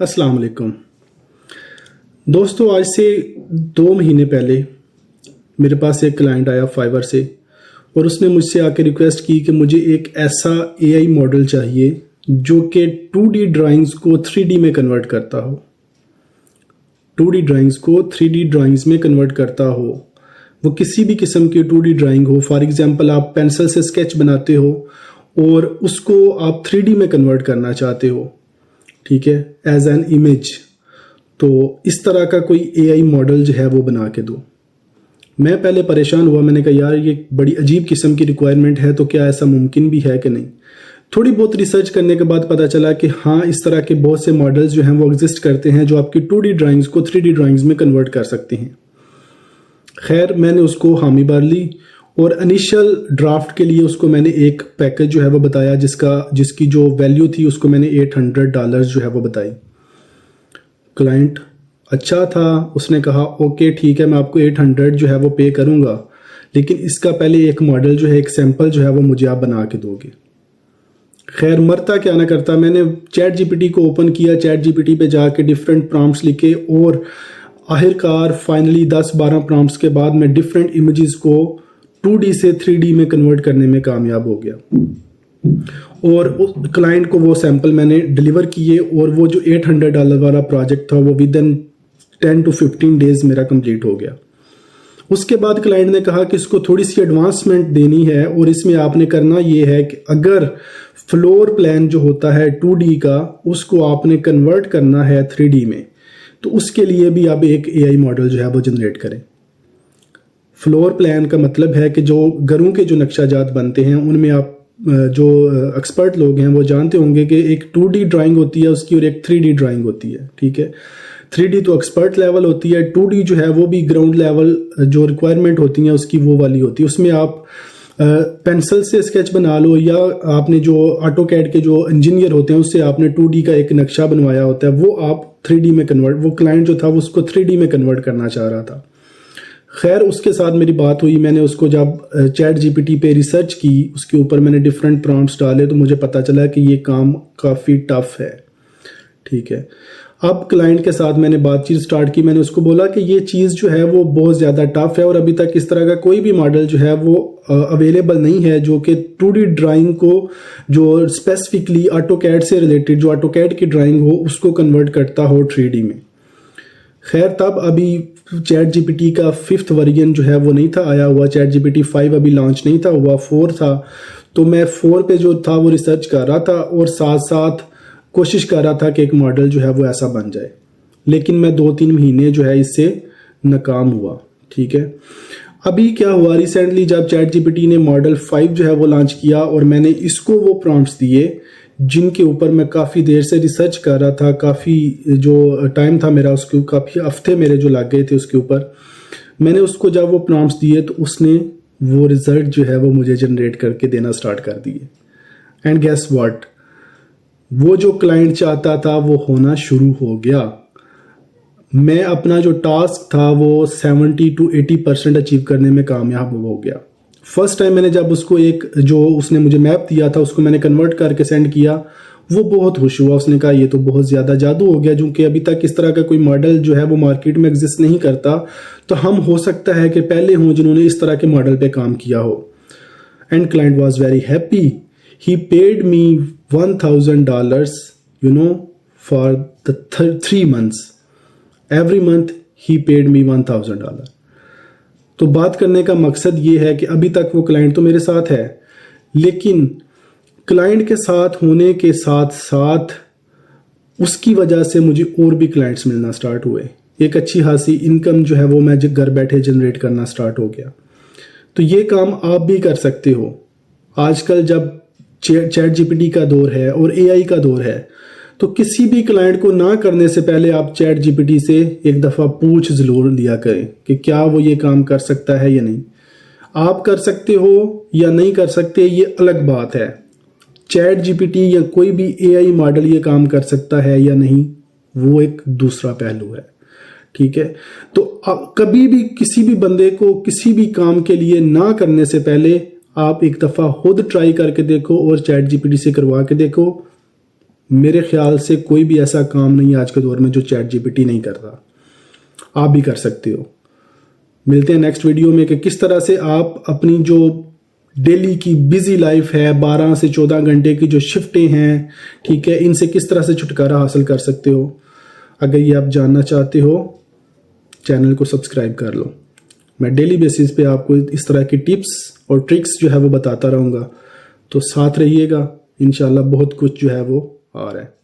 अस्सलाम वालेकुम दोस्तों, आज से 2 महीने पहले मेरे पास एक क्लाइंट आया फाइवर से और उसने मुझसे आके रिक्वेस्ट की कि मुझे एक ऐसा एआई मॉडल चाहिए जो कि 2D ड्राइंग्स को 3D में कन्वर्ट करता हो। 2D ड्राइंग्स को 3D ड्राइंग्स में कन्वर्ट करता हो। वो किसी भी किस्म की 2D ड्राइंग हो। फॉर एग्जांपल, आप पेंसिल से स्केच बनाते हो और उसको आप 3D में कन्वर्ट करना चाहते हो, ठीक है, एज एन इमेज। तो इस तरह का कोई एआई मॉडल जो है वो बना के दो। मैं पहले परेशान हुआ, मैंने कहा यार ये बड़ी अजीब किस्म की रिक्वायरमेंट है, तो क्या ऐसा मुमकिन भी है कि नहीं। थोड़ी बहुत रिसर्च करने के बाद पता चला कि हाँ, इस तरह के बहुत से मॉडल्स जो हैं वो एग्जिस्ट करते हैं जो आपकी 2D ड्राइंग्स को 3D ड्राइंग्स में कन्वर्ट कर सकते हैं। खैर, मैंने उसको हामी भर ली और इनिशियल ड्राफ्ट के लिए उसको मैंने एक पैकेज जो है वो बताया जिसकी जो वैल्यू थी उसको मैंने $800 जो है वो बताई। क्लाइंट अच्छा था, उसने कहा ओके ठीक है, मैं आपको 800 जो है वो पे करूंगा, लेकिन इसका पहले एक मॉडल जो है, एक सैंपल जो है वो मुझे आप बना के दोगे। खैर, मरता क्या ना करता, मैंने चैट जीपीटी को ओपन किया, चैट जीपीटी पे जाके डिफरेंट प्रॉम्प्ट्स लिखे और आखिरकार फाइनली 10-12 प्रॉम्प्ट्स के बाद मैं डिफरेंट इमेजेस को 2D से 3D में कन्वर्ट करने में कामयाब हो गया और उस क्लाइंट को वो सैंपल मैंने डिलीवर किए और वो जो $800 वाला प्रोजेक्ट था वो विद इन 10 to 15 डेज मेरा कंप्लीट हो गया। उसके बाद क्लाइंट ने कहा कि इसको थोड़ी सी एडवांसमेंट देनी है और इसमें आपने करना ये है कि अगर फ्लोर प्लान जो होता है 2D का उसको आपने कन्वर्ट करना है 3D में, तो उसके लिए भी आप एक एआई मॉडल जो है वो जनरेट करें। फ्लोर प्लान का मतलब है कि जो घरों के जो नक्शाजात बनते हैं उनमें आप जो एक्सपर्ट लोग हैं वो जानते होंगे कि एक 2D ड्राइंग होती है उसकी और एक 3D ड्राइंग होती है, ठीक है। 3D तो एक्सपर्ट लेवल होती है, 2D जो है वो भी ग्राउंड लेवल जो रिक्वायरमेंट होती है उसकी वो वाली होती है। उसमें आप पेंसिल से स्केच बना लो या आपने जो ऑटोकैड के जो इंजीनियर होते हैं उससे आपने 2D का एक नक्शा बनवाया होता है, वो आप 3D में कन्वर्ट, वो क्लाइंट जो था वो उसको 3D में कन्वर्ट करना चाह रहा था। खैर, उसके साथ मेरी बात हुई, मैंने उसको जब चैट जीपीटी पे रिसर्च की, उसके ऊपर मैंने डिफरेंट प्रॉम्प्ट्स डाले, तो मुझे पता चला कि ये काम काफ़ी टफ है, ठीक है। अब क्लाइंट के साथ मैंने बातचीत स्टार्ट की, मैंने उसको बोला कि ये चीज़ जो है वो बहुत ज़्यादा टफ है और अभी तक इस तरह का कोई भी मॉडल जो है वो अवेलेबल नहीं है जो कि 2D ड्राइंग को जो स्पेसिफिकली ऑटोकैड से रिलेटेड, जो ऑटोकैड की ड्राइंग हो उसको कन्वर्ट करता हो 3D में। खैर, तब अभी चैट जीपीटी का 5th वर्जन जो है वो नहीं था आया हुआ, चैट जीपीटी 5 अभी लॉन्च नहीं था हुआ, 4 था। तो मैं 4 पे जो था वो रिसर्च कर रहा था और साथ साथ कोशिश कर रहा था कि एक मॉडल जो है वो ऐसा बन जाए, लेकिन मैं 2-3 महीने जो है इससे नाकाम हुआ, ठीक है। अभी क्या हुआ, रिसेंटली जब चैट जीपीटी ने मॉडल 5 जो है वो लॉन्च किया और मैंने इसको वो प्रॉम्प्ट्स दिए जिनके ऊपर मैं काफ़ी देर से रिसर्च कर रहा था, काफ़ी जो टाइम था मेरा उसके, काफ़ी हफ्ते मेरे जो लग गए थे उसके ऊपर, मैंने उसको जब वो प्रॉम्प्ट्स दिए तो उसने वो रिज़ल्ट जो है वो मुझे जनरेट करके देना स्टार्ट कर दिए। एंड गेस व्हाट, वो जो क्लाइंट चाहता था वो होना शुरू हो गया। मैं अपना जो टास्क था वो 70 to 80% अचीव करने में कामयाब हो गया। फर्स्ट टाइम मैंने जब उसको एक जो उसने मुझे मैप दिया था उसको मैंने कन्वर्ट करके सेंड किया, वो बहुत खुश हुआ। उसने कहा ये तो बहुत ज़्यादा जादू हो गया, क्योंकि अभी तक इस तरह का कोई मॉडल जो है वो मार्केट में एग्जिस्ट नहीं करता, तो हम हो सकता है कि पहले हों जिन्होंने इस तरह के मॉडल पे काम किया हो। And client was very happy, he paid me $1,000 for the 3 months। Every month he paid me $1,000। तो बात करने का मकसद ये है कि अभी तक वो क्लाइंट तो मेरे साथ है, लेकिन क्लाइंट के साथ होने के साथ साथ उसकी वजह से मुझे और भी क्लाइंट्स मिलना स्टार्ट हुए। एक अच्छी खासी इनकम जो है वो मैं घर बैठे जनरेट करना स्टार्ट हो गया। तो ये काम आप भी कर सकते हो। आजकल जब चैट जीपीटी का दौर है और एआई का दौर है, तो किसी भी क्लाइंट को ना करने से पहले आप चैट जीपीटी से एक दफ़ा पूछ ज़रूर लिया करें कि क्या वो ये काम कर सकता है या नहीं। आप कर सकते हो या नहीं कर सकते ये अलग बात है, चैट जीपीटी या कोई भी एआई मॉडल ये काम कर सकता है या नहीं वो एक दूसरा पहलू है, ठीक है। तो कभी भी किसी भी बंदे को किसी भी काम के लिए ना करने से पहले आप एक दफ़ा खुद ट्राई करके देखो और चैट जीपीटी से करवा के देखो, میرے خیال سے کوئی بھی ایسا کام نہیں ہے آج کے دور میں جو چیٹ جی پی ٹی نہیں کرتا. آپ بھی کر سکتے ہو. ملتے ہیں نیکسٹ ویڈیو میں کہ کس طرح سے آپ اپنی جو ڈیلی کی بزی لائف ہے 12 سے 14 گھنٹے کی جو شفٹیں ہیں, ٹھیک ہے, ان سے کس طرح سے چھٹکارا حاصل کر سکتے ہو. اگر یہ آپ جاننا چاہتے ہو چینل کو سبسکرائب کر لو. میں ڈیلی بیسس پہ آپ کو اس طرح کی ٹپس اور ٹرکس جو ہے وہ بتاتا رہوں گا, تو ساتھ رہیے گا. انشاءاللہ بہت کچھ جو ہے وہ آ رہا ہے.